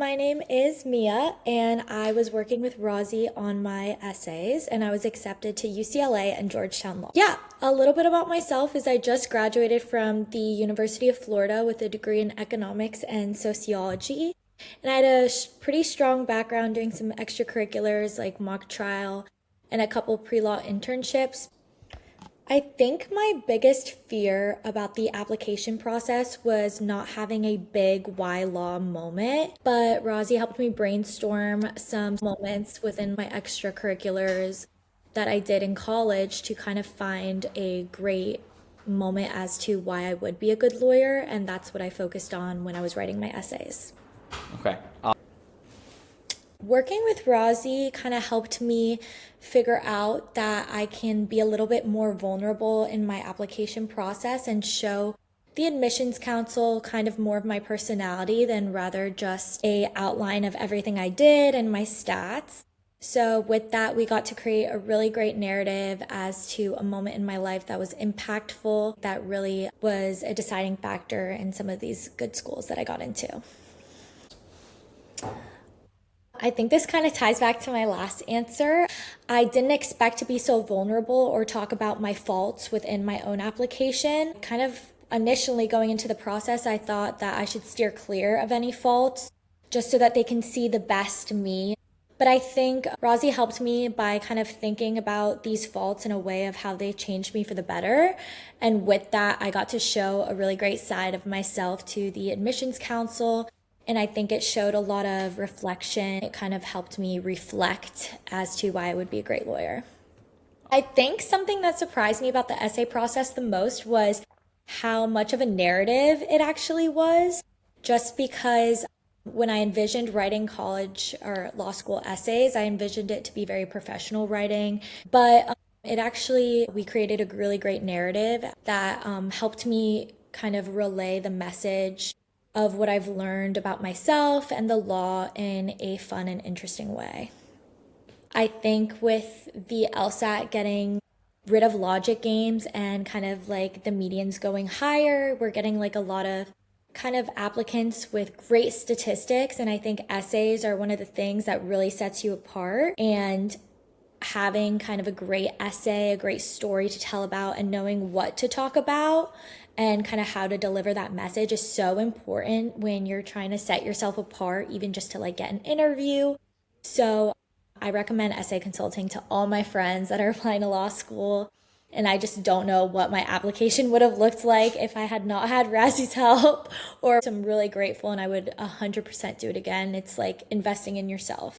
my name is Mia, and I was working with Rosie on my essays, and I was accepted to UCLA and Georgetown Law. Yeah, a little bit about myself is I just graduated from the University of Florida with a degree in economics and sociology. And I had a pretty strong background doing some extracurriculars like mock trial and a couple pre-law internships. I think my biggest fear about the application process was not having a big why law moment, but Rosie helped me brainstorm some moments within my extracurriculars that I did in college to kind of find a great moment as to why I would be a good lawyer, and that's what I focused on when I was writing my essays. Okay. Working with Rosie kind of helped me figure out that I can be a little bit more vulnerable in my application process and show the admissions council kind of more of my personality than rather just a outline of everything I did and my stats. So with that, we got to create a really great narrative as to a moment in my life that was impactful, that really was a deciding factor in some of these good schools that I got into. I think this kind of ties back to my last answer. I didn't expect to be so vulnerable or talk about my faults within my own application. Kind of initially going into the process, I thought that I should steer clear of any faults just so that they can see the best me. But I think Rosie helped me by kind of thinking about these faults in a way of how they changed me for the better. And with that, I got to show a really great side of myself to the admissions council. And I think it showed a lot of reflection. It kind of helped me reflect as to why I would be a great lawyer. I think something that surprised me about the essay process the most was how much of a narrative it actually was, just because when I envisioned writing college or law school essays, I envisioned it to be very professional writing, but we created a really great narrative that helped me kind of relay the message of what I've learned about myself and the law in a fun and interesting way. I think with the LSAT getting rid of logic games and kind of like the medians going higher, we're getting like a lot of kind of applicants with great statistics. And I think essays are one of the things that really sets you apart. And having kind of a great essay, a great story to tell about, and knowing what to talk about and kind of how to deliver that message is so important when you're trying to set yourself apart, even just to like get an interview. So I recommend essay consulting to all my friends that are applying to law school. And I just don't know what my application would have looked like if I had not had Razzy's help. Or I'm really grateful and I would 100% do it again. It's like investing in yourself.